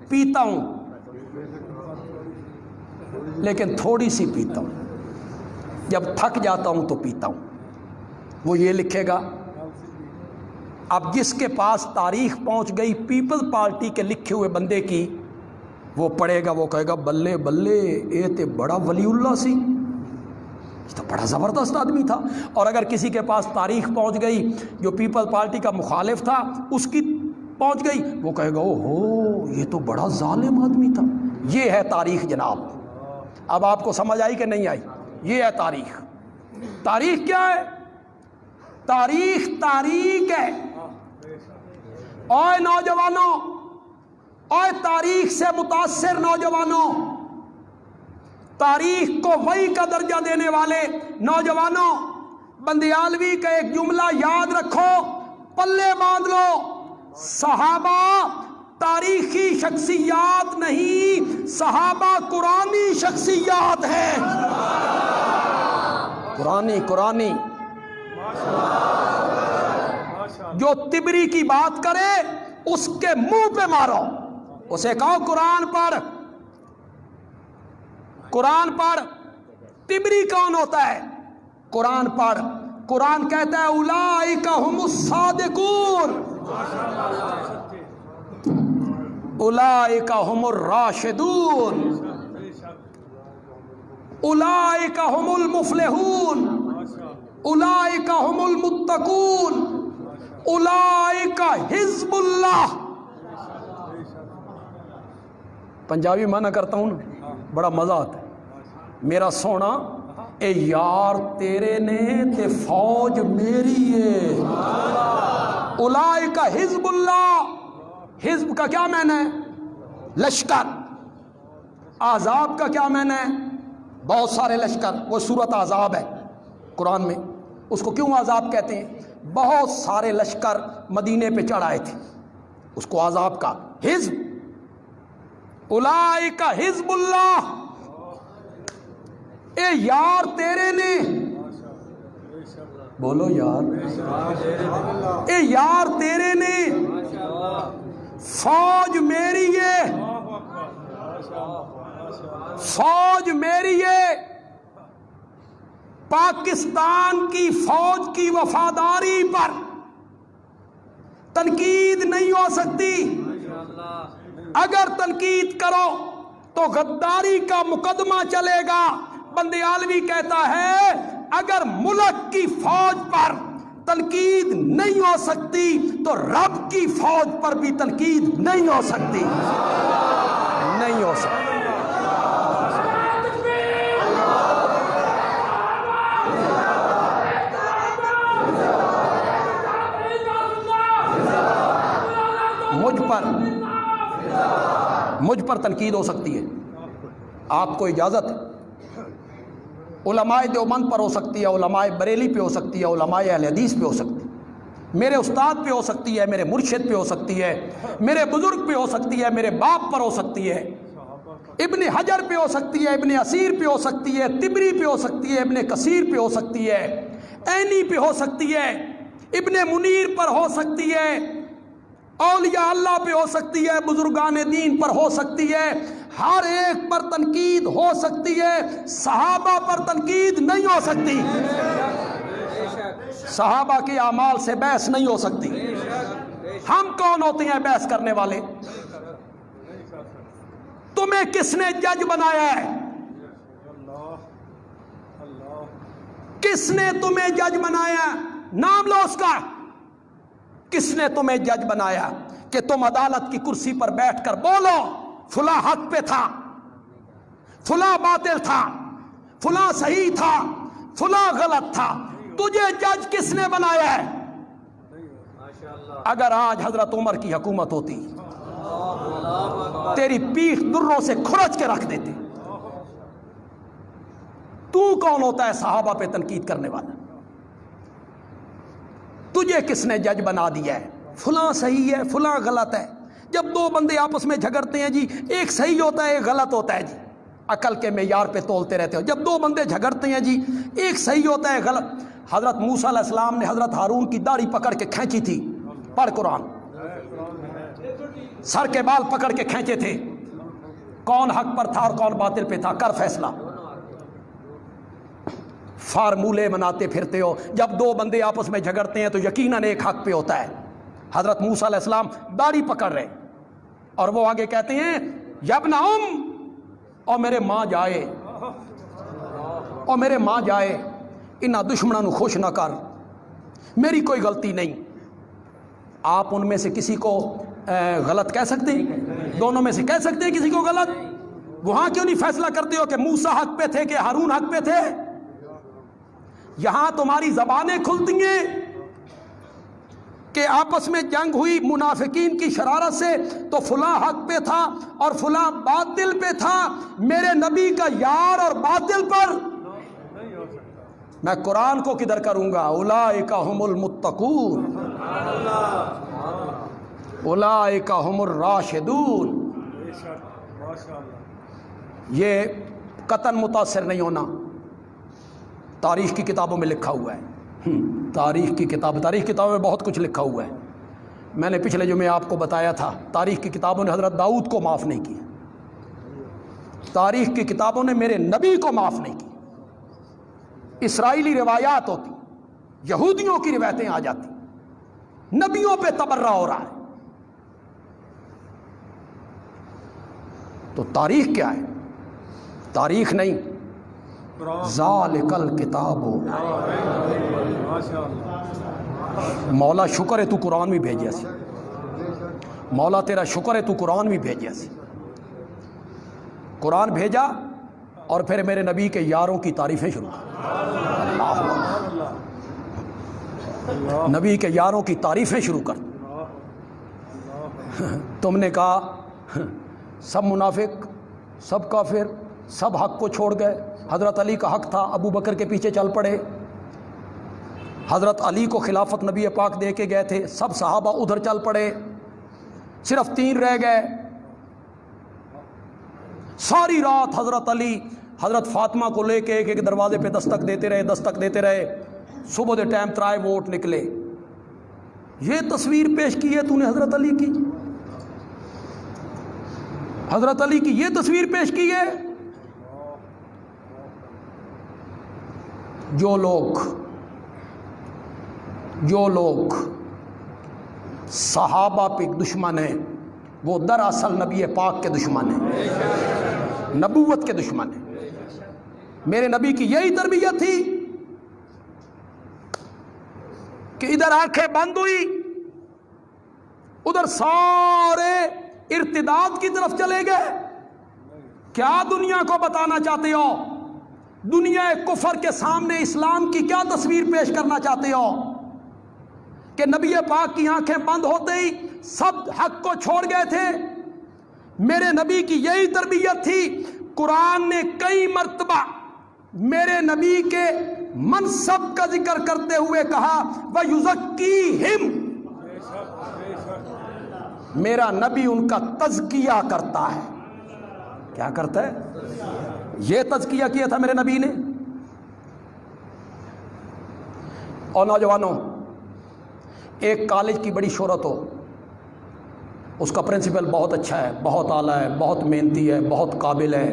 S1: پیتا ہوں لیکن تھوڑی سی پیتا ہوں، جب تھک جاتا ہوں تو پیتا ہوں۔ وہ یہ لکھے گا۔ اب جس کے پاس تاریخ پہنچ گئی پیپل پارٹی کے لکھے ہوئے بندے کی، وہ پڑھے گا، وہ کہے گا بلے بلے اے تے بڑا ولی اللہ سی، یہ تو بڑا زبردست آدمی تھا۔ اور اگر کسی کے پاس تاریخ پہنچ گئی جو پیپل پارٹی کا مخالف تھا، اس کی پہنچ گئی، وہ کہے گا او ہو یہ تو بڑا ظالم آدمی تھا۔ یہ ہے تاریخ جناب۔ اب آپ کو سمجھ آئی کہ نہیں آئی؟ یہ ہے تاریخ۔ تاریخ کیا ہے؟ تاریخ تاریخ ہے۔ اوے نوجوانوں، اوے تاریخ سے متاثر نوجوانوں، تاریخ کو وحی کا درجہ دینے والے نوجوانوں، بندیالوی کا ایک جملہ یاد رکھو، پلے باندھ لو، صحابہ تاریخی شخصیات نہیں، صحابہ قرآنی شخصیات ہیں۔ قرآنی جو تبری کی بات کرے اس کے منہ پہ مارو، اسے کہو قرآن پڑھ۔ تبری کون ہوتا ہے؟ قرآن پڑھ۔ قرآن کہتا ہے اولئک ہم الصادقون، اولئک ہم الراشدون، اولئک ہم المفلحون، اولئک ہم المتقون، اولئک حزب اللہ۔ پنجابی معنی کرتا ہوں نا، بڑا مزہ آتا ہے۔ میرا سونا اے یار تیرے نے تے فوج میری ہے۔ اولئک حزب اللہ، حزب کا کیا معنی ہے؟ لشکر۔ احزاب کا کیا معنی ہے؟ بہت سارے لشکر۔ وہ سورۃ احزاب ہے قرآن میں، اس کو کیوں احزاب کہتے ہیں؟ بہت سارے لشکر مدینے پہ چڑھ آئے تھے، اس کو احزاب کا حزب۔ اولئک حزب اللہ، اے یار تیرے نے، بولو یار، اے یار تیرے نے، فوج میری ہے، فوج میری ہے۔ پاکستان کی فوج کی وفاداری پر تنقید نہیں ہو سکتی۔ اگر تنقید کرو تو غداری کا مقدمہ چلے گا۔ بندیالوی کہتا ہے اگر ملک کی فوج پر تنقید نہیں ہو سکتی تو رب کی فوج پر بھی تنقید نہیں ہو سکتی، نہیں ہو سکتی۔ مجھ پر تنقید ہو سکتی ہے، آپ کو اجازت ہے۔ علماء دیوبند پر ہو سکتی ہے، علماء بریلی پہ ہو سکتی ہے، علماء اہل حدیث پہ ہو سکتی ہے، میرے استاد پہ ہو سکتی ہے، میرے مرشد پہ ہو سکتی ہے، میرے بزرگ پہ ہو سکتی ہے، میرے باپ پر ہو سکتی ہے، ابن حجر پہ ہو سکتی ہے، ابن اسیر پہ ہو سکتی ہے، تبری پہ ہو سکتی ہے، ابن کثیر پہ ہو سکتی ہے، عینی پہ ہو سکتی ہے، ابن منیر پر ہو سکتی ہے، اولیاء اللہ پہ ہو سکتی ہے، بزرگان دین پر ہو سکتی ہے، ہر ایک پر تنقید ہو سکتی ہے، صحابہ پر تنقید نہیں ہو سکتی، صحابہ کے اعمال سے بحث نہیں ہو سکتی۔ ہم کون ہوتے ہیں بحث کرنے والے؟ تمہیں کس نے جج بنایا ہے؟ کس نے تمہیں جج بنایا؟ نام لو اس کا۔ کس نے تمہیں جج بنایا کہ تم عدالت کی کرسی پر بیٹھ کر بولو فلاں حق پہ تھا، فلاں باطل تھا، فلاں صحیح تھا، فلاں غلط تھا؟ تجھے جج کس نے بنایا ہے؟ اگر آج حضرت عمر کی حکومت ہوتی تیری پیٹھ دروں سے کھرچ کے رکھ دیتے۔ تو کون ہوتا ہے صحابہ پہ تنقید کرنے والا؟ تجھے کس نے جج بنا دیا ہے؟ فلاں صحیح ہے، فلاں غلط ہے۔ جب دو بندے آپس میں جھگڑتے ہیں جی، ایک صحیح ہوتا ہے ایک غلط ہوتا ہے جی، عقل کے معیار پہ تولتے رہتے ہو۔ جب دو بندے جھگڑتے ہیں جی، ایک صحیح ہوتا ہے غلط۔ حضرت موسیٰ علیہ السلام نے حضرت ہارون کی داڑھی پکڑ کے کھینچی تھی، پڑھ قرآن، سر کے بال پکڑ کے کھینچے تھے، کون حق پر تھا اور کون باطل پہ تھا، کر فیصلہ۔ فارمولے بناتے پھرتے ہو۔ جب دو بندے آپس میں جھگڑتے ہیں تو یقیناً ایک حق پہ ہوتا ہے۔ حضرت موسیٰ علیہ السلام داڑھی پکڑ رہے اور وہ آگے کہتے ہیں یا ابن ام، اور میرے ماں جائے، اور میرے ماں جائے، انہاں دشمنوں نو خوش نہ کر، میری کوئی غلطی نہیں۔ آپ ان میں سے کسی کو غلط کہہ سکتے ہیں؟ دونوں میں سے کہہ سکتے ہیں کسی کو غلط؟ وہاں کیوں نہیں فیصلہ کرتے ہو کہ موسیٰ حق پہ تھے کہ ہارون حق پہ تھے؟ یہاں تمہاری زبانیں کھلتی ہیں کہ آپس میں جنگ ہوئی منافقین کی شرارت سے تو فلاں حق پہ تھا اور فلاں باطل پہ تھا۔ میرے نبی کا یار اور باطل پر میں قرآن کو کدھر کروں گا؟ اولئک هم المتقون، اولئک هم الراشدون۔ یہ قطعاً متاثر نہیں ہونا، تاریخ کی کتابوں میں لکھا ہوا ہے۔ تاریخ کی کتابوں میں بہت کچھ لکھا ہوا ہے۔ میں نے پچھلے جمعے آپ کو بتایا تھا، تاریخ کی کتابوں نے حضرت داؤد کو معاف نہیں کیا، تاریخ کی کتابوں نے میرے نبی کو معاف نہیں کی۔ اسرائیلی روایات ہوتی، یہودیوں کی روایتیں آ جاتی، نبیوں پہ تبرہ ہو رہا ہے۔ تو تاریخ کیا ہے؟ تاریخ نہیں، ذالک الکتاب۔ مولا شکر ہے تو قرآن بھی بھیجیا سی، مولا تیرا شکر ہے تو قرآن بھی بھیجیا سی۔ قرآن بھیجا اور پھر میرے نبی کے یاروں کی تعریفیں شروع، نبی کے یاروں کی تعریفیں شروع کر۔ تم نے کہا سب منافق، سب کافر، سب حق کو چھوڑ گئے۔ حضرت علی کا حق تھا، ابو بکر کے پیچھے چل پڑے۔ حضرت علی کو خلافت نبی پاک دے کے گئے تھے، سب صحابہ ادھر چل پڑے، صرف 3 رہ گئے۔ ساری رات حضرت علی حضرت فاطمہ کو لے کے ایک دروازے پہ دستک دیتے رہے، صبح دے ٹائم 3 ووٹ نکلے۔ یہ تصویر پیش کی ہے تو نے حضرت علی کی، حضرت علی کی یہ تصویر پیش کی ہے۔ جو لوگ صحابہ پہ دشمن ہیں وہ دراصل نبی پاک کے دشمن ہیں، نبوت کے دشمن ہیں۔ میرے نبی کی یہی تربیت تھی کہ ادھر آنکھیں بند ہوئی، ادھر سارے ارتداد کی طرف چلے گئے۔ کیا دنیا کو بتانا چاہتے ہو؟ دنیا کفر کے سامنے اسلام کی کیا تصویر پیش کرنا چاہتے ہو؟ کہ نبی پاک کی آنکھیں بند ہوتے ہی سب حق کو چھوڑ گئے تھے؟ میرے نبی کی یہی تربیت تھی۔ قرآن نے کئی مرتبہ میرے نبی کے منصب کا ذکر کرتے ہوئے کہا وَيُزَكِّيهِمْ، میرا نبی ان کا تزکیہ کرتا ہے۔ کیا کرتا ہے؟ یہ تزکیہ کیا تھا میرے نبی نے۔ اور نوجوانوں، ایک کالج کی بڑی شہرت ہو، اس کا پرنسپل بہت اچھا ہے، بہت اعلیٰ ہے، بہت محنتی ہے، بہت قابل ہے،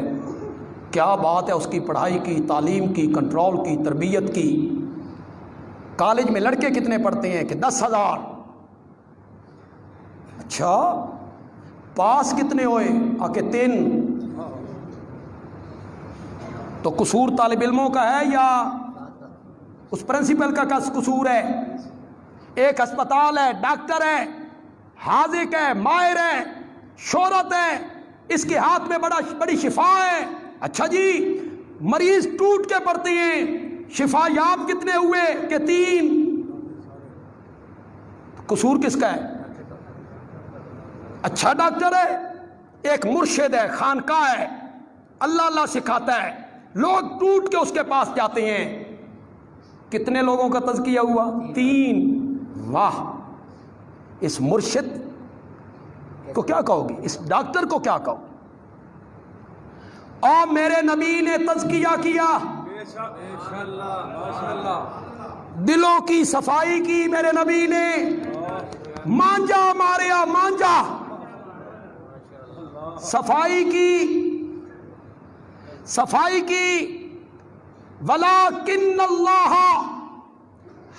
S1: کیا بات ہے اس کی پڑھائی کی، تعلیم کی، کنٹرول کی، تربیت کی۔ کالج میں لڑکے کتنے پڑھتے ہیں کہ 10,000، اچھا پاس کتنے ہوئے آکے 3۔ تو قصور طالب علموں کا ہے یا اس پرنسپل کا قصور ہے؟ ایک ہسپتال ہے، ڈاکٹر ہے، حاذق ہے، ماہر ہے، شہرت ہے، اس کے ہاتھ میں بڑی شفا ہے، اچھا جی مریض ٹوٹ کے پڑتے ہیں، شفا یاب کتنے ہوئے کہ 3۔ قصور کس کا ہے؟ اچھا ڈاکٹر ہے، ایک مرشد ہے، خانقاہ ہے، اللہ اللہ سکھاتا ہے، لوگ ٹوٹ کے اس کے پاس جاتے ہیں، کتنے لوگوں کا تزکیہ ہوا؟ 3۔ واہ، اس مرشد کو کیا کہو گی؟ اس ڈاکٹر کو کیا کہو؟ اور میرے نبی نے تزکیہ کیا، دلوں کی صفائی کی میرے نبی نے، مانجا ماریا مانجا، صفائی کی، وَلَٰكِنَّ اللَّهَ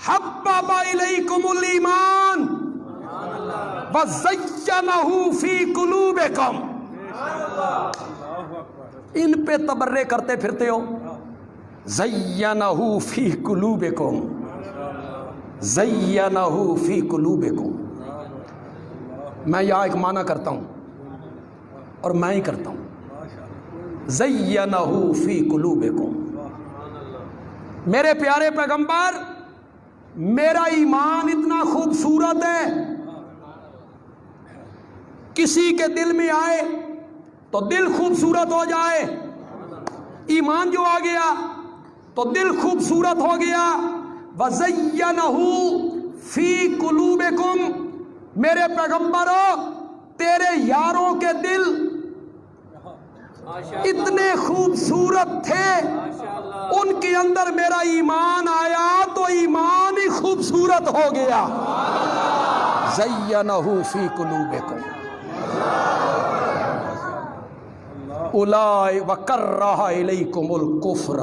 S1: حَبَّبَ إِلَيْكُمُ الْإِيمَانَ وَزَيَّنَهُ فِي قُلُوبِكُمْ۔ ان پہ تبرے کرتے پھرتے ہو، زَيَّنَهُ فِي قُلُوبِكُمْ، زَيَّنَهُ فِي قُلُوبِكُمْ۔ میں یہاں ایک معنی کرتا ہوں اور میں ہی کرتا ہوں، زَيَّنَهُ فِي قُلُوبِكُمْ۔ میرے پیارے پیغمبر، میرا ایمان اتنا خوبصورت ہے، کسی کے دل میں آئے تو دل خوبصورت ہو جائے، ایمان جو آ گیا تو دل خوبصورت ہو گیا۔ وَزَيَّنَهُ فِي قُلُوبِكُمْ، میرے پیغمبرو تیرے یاروں کے دل اتنے خوبصورت تھے، ان کے اندر میرا ایمان آیا تو ایمان ہی خوبصورت ہو گیا۔ زَيَّنَهُ فِي قُلُوبِكُمْ اولئک وَكَرَّهَ إِلَيْكُمُ الْكُفْرَ،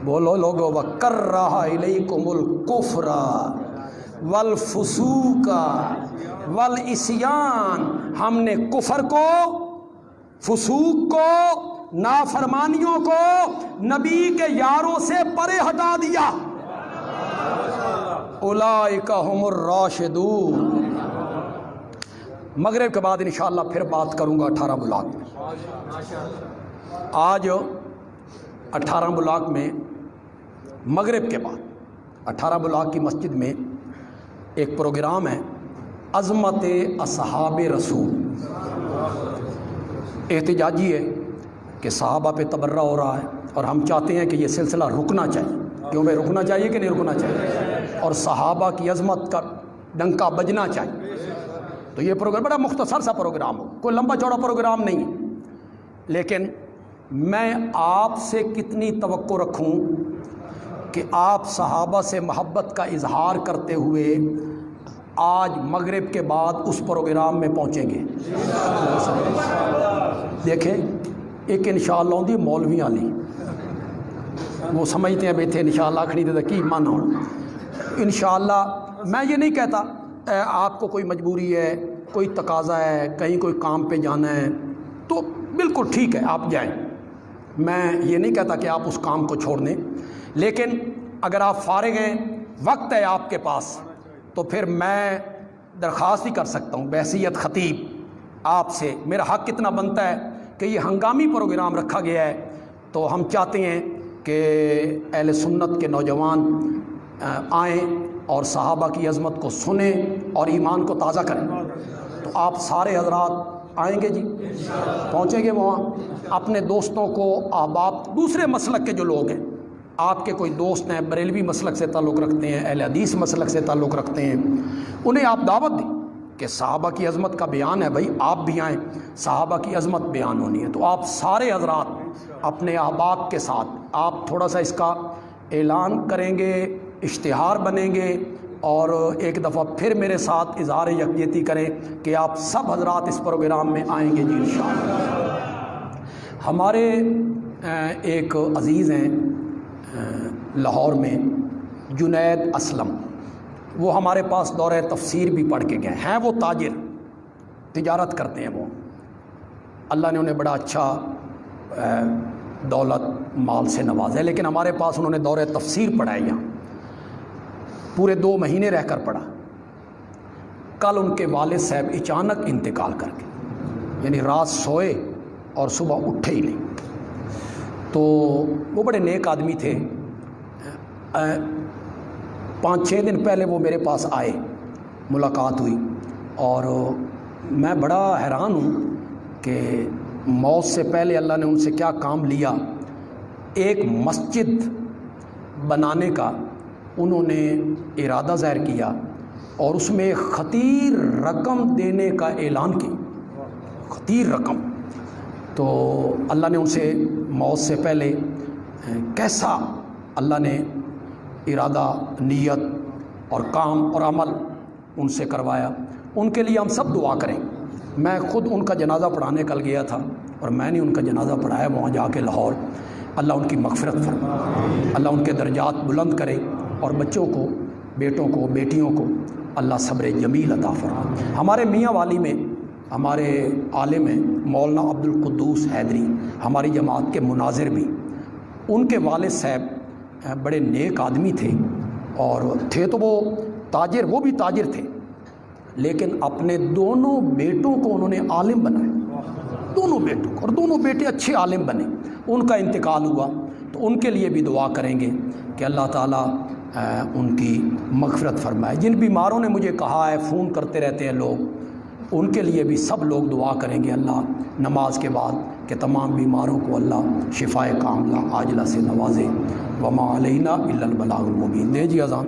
S1: بولو لوگو، وَكَرَّهَ إِلَيْكُمُ الْكُفْرَ وَالْفُسُوقَ وَالْعِصْيَانَ، ہم نے کفر کو، فسوق کو، نافرمانیوں کو نبی کے یاروں سے پرے ہٹا دیا۔ اولئک هم الراشدون۔ مغرب کے بعد انشاءاللہ پھر بات کروں گا 18 بلاک میں۔ آج 18 بلاک میں مغرب کے بعد 18 بلاک کی مسجد میں ایک پروگرام ہے، عظمت اصحاب رسول، احتجاجی ہے کہ صحابہ پہ تبرہ ہو رہا ہے، اور ہم چاہتے ہیں کہ یہ سلسلہ رکنا چاہیے۔ کیوں بھائی رکنا چاہیے کہ نہیں رکنا چاہیے؟ اور صحابہ کی عظمت کا ڈنکا بجنا چاہیے۔ تو یہ پروگرام بڑا مختصر سا پروگرام ہو، کوئی لمبا چوڑا پروگرام نہیں ہے، لیکن میں آپ سے کتنی توقع رکھوں کہ آپ صحابہ سے محبت کا اظہار کرتے ہوئے آج مغرب کے بعد اس پروگرام میں پہنچیں گے۔ دیکھیں، ایک انشاءاللہ ہوندی مولوی علی، وہ سمجھتے ہیں بیٹھے انشاءاللہ کھڑی دے کی من ہو۔ انشاءاللہ میں یہ نہیں کہتا آپ کو کوئی مجبوری ہے، کوئی تقاضا ہے، کہیں کوئی کام پہ جانا ہے تو بالکل ٹھیک ہے آپ جائیں، میں یہ نہیں کہتا کہ آپ اس کام کو چھوڑ دیں، لیکن اگر آپ فارغ ہیں، وقت ہے آپ کے پاس، تو پھر میں درخواست ہی کر سکتا ہوں بحیثیت خطیب آپ سے، میرا حق کتنا بنتا ہے کہ یہ ہنگامی پروگرام رکھا گیا ہے، تو ہم چاہتے ہیں کہ اہل سنت کے نوجوان آئیں اور صحابہ کی عظمت کو سنیں اور ایمان کو تازہ کریں۔ تو آپ سارے حضرات آئیں گے جی، پہنچیں گے وہاں، اپنے دوستوں کو، احباب، دوسرے مسلک کے جو لوگ ہیں، آپ کے کوئی دوست ہیں بریلوی مسلک سے تعلق رکھتے ہیں، اہل حدیث مسلک سے تعلق رکھتے ہیں، انہیں آپ دعوت دیں کہ صحابہ کی عظمت کا بیان ہے، بھائی آپ بھی آئیں، صحابہ کی عظمت بیان ہونی ہے۔ تو آپ سارے حضرات اپنے احباب کے ساتھ آپ تھوڑا سا اس کا اعلان کریں گے، اشتہار بنیں گے، اور ایک دفعہ پھر میرے ساتھ اظہار یکجہتی کریں کہ آپ سب حضرات اس پروگرام میں آئیں گے جی انشاءاللہ۔ ہمارے ایک عزیز ہیں لاہور میں، جنید اسلم، وہ ہمارے پاس دورہ تفسیر بھی پڑھ کے گئے ہیں۔ وہ تاجر، تجارت کرتے ہیں، وہ اللہ نے انہیں بڑا اچھا دولت مال سے نوازا ہے، لیکن ہمارے پاس انہوں نے دورہ تفسیر پڑھا ہے، یہاں پورے 2 مہینے رہ کر پڑھا۔ کل ان کے والد صاحب اچانک انتقال کر گئے، یعنی رات سوئے اور صبح اٹھے ہی نہیں۔ تو وہ بڑے نیک آدمی تھے۔ 5-6 دن پہلے وہ میرے پاس آئے، ملاقات ہوئی، اور میں بڑا حیران ہوں کہ موت سے پہلے اللہ نے ان سے کیا کام لیا۔ ایک مسجد بنانے کا انہوں نے ارادہ ظاہر کیا اور اس میں خطیر رقم دینے کا اعلان کیا، خطیر رقم۔ تو اللہ نے ان سے موت سے پہلے کیسا اللہ نے ارادہ، نیت اور کام اور عمل ان سے کروایا۔ ان کے لیے ہم سب دعا کریں۔ میں خود ان کا جنازہ پڑھانے کل گیا تھا، اور میں نے ان کا جنازہ پڑھایا وہاں جا کے لاہور۔ اللہ ان کی مغفرت فرمائے، اللہ ان کے درجات بلند کرے، اور بچوں کو، بیٹوں کو، بیٹیوں کو اللہ صبر جمیل عطا فرمائے۔ ہمارے میاں والی میں ہمارے عالم ہیں مولانا عبد القدوس حیدری، ہماری جماعت کے مناظر بھی، ان کے والد صاحب بڑے نیک آدمی تھے، اور تھے تو وہ تاجر، وہ بھی تاجر تھے، لیکن اپنے دونوں بیٹوں کو انہوں نے عالم بنایا، دونوں بیٹوں کو، اور دونوں بیٹے اچھے عالم بنے۔ ان کا انتقال ہوا، تو ان کے لیے بھی دعا کریں گے کہ اللہ تعالیٰ ان کی مغفرت فرمائے۔ جن بیماروں نے مجھے کہا ہے، فون کرتے رہتے ہیں لوگ، ان کے لیے بھی سب لوگ دعا کریں گے اللہ نماز کے بعد کہ تمام بیماروں کو اللہ شفائے کاملہ عاجلہ سے نوازے۔ وما علینا الا البلاغ المبین۔ دے جی اذان۔